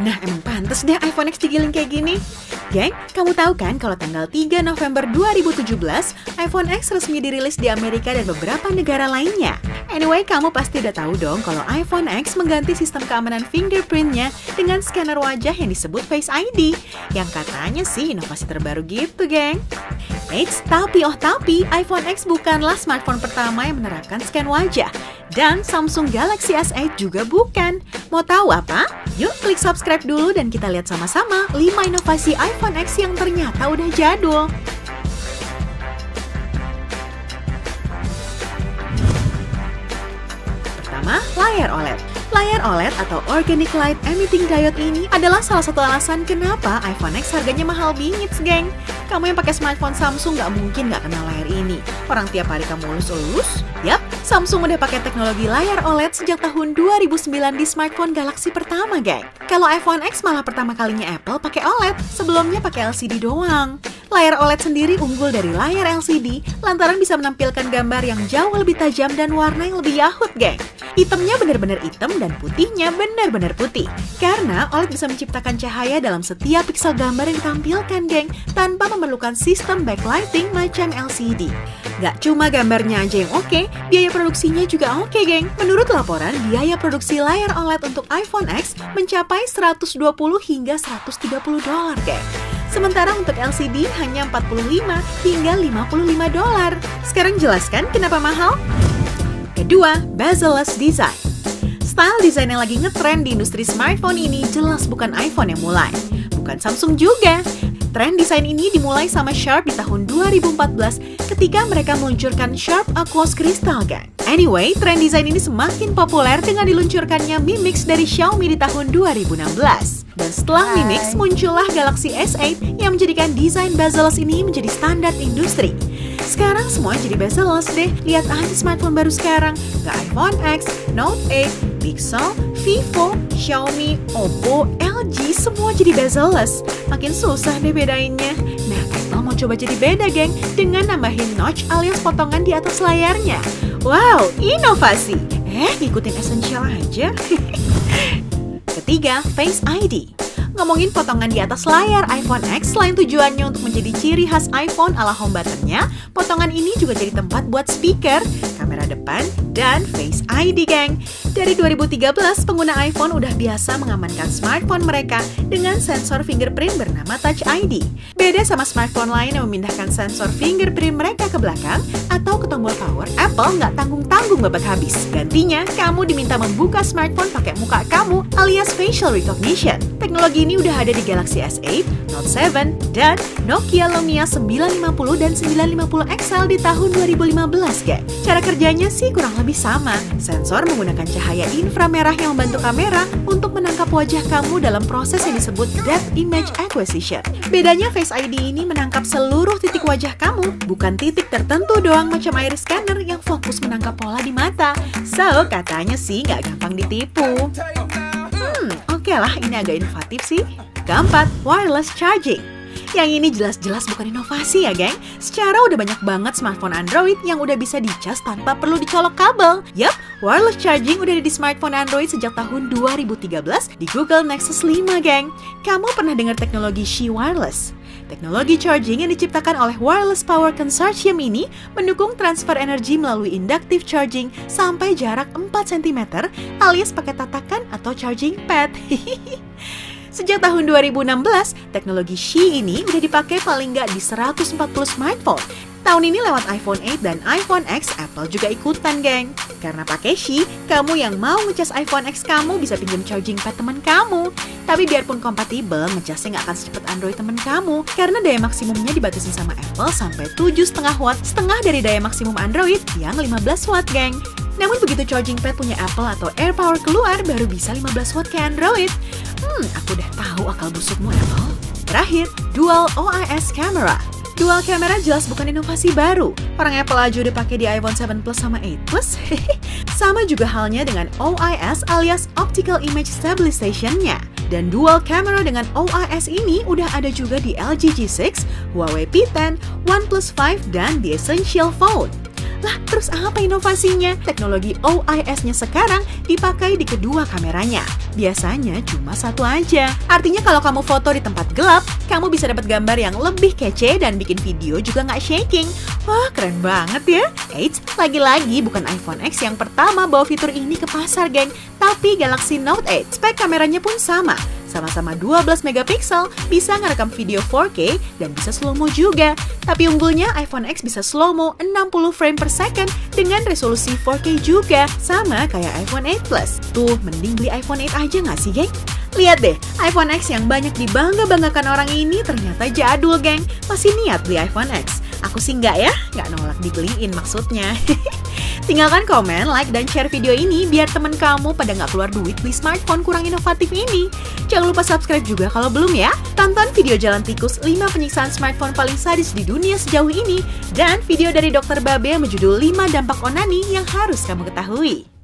Nah, emang pantes deh iPhone X digiling kayak gini. Geng, kamu tahu kan kalau tanggal 3 November 2017, iPhone X resmi dirilis di Amerika dan beberapa negara lainnya. Anyway, kamu pasti udah tahu dong kalau iPhone X mengganti sistem keamanan fingerprint-nya dengan scanner wajah yang disebut Face ID, yang katanya sih inovasi terbaru gitu, geng. Eits, tapi iPhone X bukanlah smartphone pertama yang menerapkan scan wajah. Dan Samsung Galaxy S8 juga bukan. Mau tahu apa? Yuk klik subscribe dulu dan kita lihat sama-sama 5 inovasi iPhone X yang ternyata udah jadul. Pertama, layar OLED. Layar OLED atau Organic Light Emitting Diode ini adalah salah satu alasan kenapa iPhone X harganya mahal bingit, geng. Kamu yang pakai smartphone Samsung nggak mungkin nggak kenal layar ini. Orang tiap hari kamu ulus-ulus. Yap, Samsung udah pakai teknologi layar OLED sejak tahun 2009 di smartphone Galaxy pertama, geng. Kalau iPhone X malah pertama kalinya Apple pakai OLED, sebelumnya pakai LCD doang. Layar OLED sendiri unggul dari layar LCD lantaran bisa menampilkan gambar yang jauh lebih tajam dan warna yang lebih yahut, geng. Hitamnya benar-benar hitam dan putihnya benar-benar putih. Karena OLED bisa menciptakan cahaya dalam setiap piksel gambar yang ditampilkan, geng, tanpa memerlukan sistem backlighting macam LCD. Gak cuma gambarnya aja yang oke, biaya produksinya juga oke, geng. Menurut laporan, biaya produksi layar OLED untuk iPhone X mencapai 120 hingga 130 dolar, geng. Sementara untuk LCD hanya 45 hingga 55 dolar. Sekarang jelaskan kenapa mahal? Kedua, bezel-less design. Style desain yang lagi ngetrend di industri smartphone ini jelas bukan iPhone yang mulai. Bukan Samsung juga. Tren desain ini dimulai sama Sharp di tahun 2014 ketika mereka meluncurkan Sharp Aquos Crystal, gang. Anyway, tren desain ini semakin populer dengan diluncurkannya Mi Mix dari Xiaomi di tahun 2016. Dan setelah Mi Mix, muncullah Galaxy S8 yang menjadikan desain bezel-less ini menjadi standar industri. Sekarang semua jadi bezel-less deh. Lihat aja smartphone baru sekarang. Gak iPhone X, Note 8, Pixel, Vivo, Xiaomi, Oppo, LG, semua jadi bezel-less. Makin susah deh bedainnya. Nah, Apple mau coba jadi beda, geng, dengan nambahin notch alias potongan di atas layarnya. Wow, inovasi! Ngikutin essential aja. Ketiga, Face ID. Ngomongin potongan di atas layar iPhone X, selain tujuannya untuk menjadi ciri khas iPhone ala home button-nya, potongan ini juga jadi tempat buat speaker, kamera depan, dan Face ID, geng. Dari 2013, pengguna iPhone udah biasa mengamankan smartphone mereka dengan sensor fingerprint bernama Touch ID. Beda sama smartphone lain yang memindahkan sensor fingerprint mereka ke belakang atau ke tombol power, Apple nggak tanggung-tanggung babak habis. Gantinya, kamu diminta membuka smartphone pakai muka kamu alias facial recognition. Teknologi ini udah ada di Galaxy S8, Note 7, dan Nokia Lumia 950 dan 950 XL di tahun 2015, geng. Cara kerjanya sih kurang lebih sama. Sensor menggunakan cahaya inframerah yang membantu kamera untuk menangkap wajah kamu dalam proses yang disebut Depth Image Acquisition. Bedanya Face ID ini menangkap seluruh titik wajah kamu, bukan titik tertentu doang macam iris scanner yang fokus menangkap pola di mata. So, katanya sih nggak gampang ditipu. Oke lah, ini agak inovatif sih. Keempat, wireless charging. Yang ini jelas-jelas bukan inovasi ya, geng. Secara udah banyak banget smartphone Android yang udah bisa dicas tanpa perlu dicolok kabel. Yap, wireless charging udah ada di smartphone Android sejak tahun 2013 di Google Nexus 5, geng. Kamu pernah dengar teknologi Qi Wireless? Teknologi charging yang diciptakan oleh Wireless Power Consortium ini mendukung transfer energi melalui inductive charging sampai jarak 4 cm alias pakai tatakan atau charging pad. Sejak tahun 2016, teknologi Qi ini udah dipakai paling nggak di 140 smartphone. Tahun ini lewat iPhone 8 dan iPhone X, Apple juga ikutan, geng. Karena pakai Qi, kamu yang mau ngecas iPhone X kamu bisa pinjam charging pad teman kamu. Tapi biarpun kompatibel, ngecasnya nggak akan secepat Android teman kamu. Karena daya maksimumnya dibatasi sama Apple sampai 7,5 watt, setengah dari daya maksimum Android yang 15 watt, geng. Namun begitu charging pad punya Apple atau AirPower keluar, baru bisa 15 watt kayak Android. Aku udah tahu akal busukmu, Apple. Terakhir, Dual OIS Camera. Dual kamera jelas bukan inovasi baru. Orang Apple aja udah pakai di iPhone 7 Plus sama 8 Plus. Sama juga halnya dengan OIS alias Optical Image Stabilization-nya. Dan dual camera dengan OIS ini udah ada juga di LG G6, Huawei P10, OnePlus 5, dan The Essential Phone. Lah, terus apa inovasinya? Teknologi OIS-nya sekarang dipakai di kedua kameranya. Biasanya cuma satu aja. Artinya kalau kamu foto di tempat gelap, kamu bisa dapat gambar yang lebih kece dan bikin video juga nggak shaking. Wah, keren banget ya. Eits, lagi-lagi bukan iPhone X yang pertama bawa fitur ini ke pasar, geng. Tapi Galaxy Note 8, spek kameranya pun sama. Sama-sama 12 megapiksel, bisa ngerekam video 4K dan bisa slow-mo juga. Tapi unggulnya iPhone X bisa slow-mo 60 frame per second dengan resolusi 4K juga. Sama kayak iPhone 8 Plus. Tuh, mending beli iPhone 8 aja nggak sih, geng? Lihat deh, iPhone X yang banyak dibangga-banggakan orang ini ternyata jadul, geng. Masih niat beli iPhone X? Aku sih nggak ya, nggak nolak dibeliin maksudnya. Tinggalkan komen, like, dan share video ini biar temen kamu pada nggak keluar duit beli smartphone kurang inovatif ini. Jangan lupa subscribe juga kalau belum ya. Tonton video jalan tikus 5 penyiksaan smartphone paling sadis di dunia sejauh ini. Dan video dari Dr. Babe yang berjudul 5 dampak onani yang harus kamu ketahui.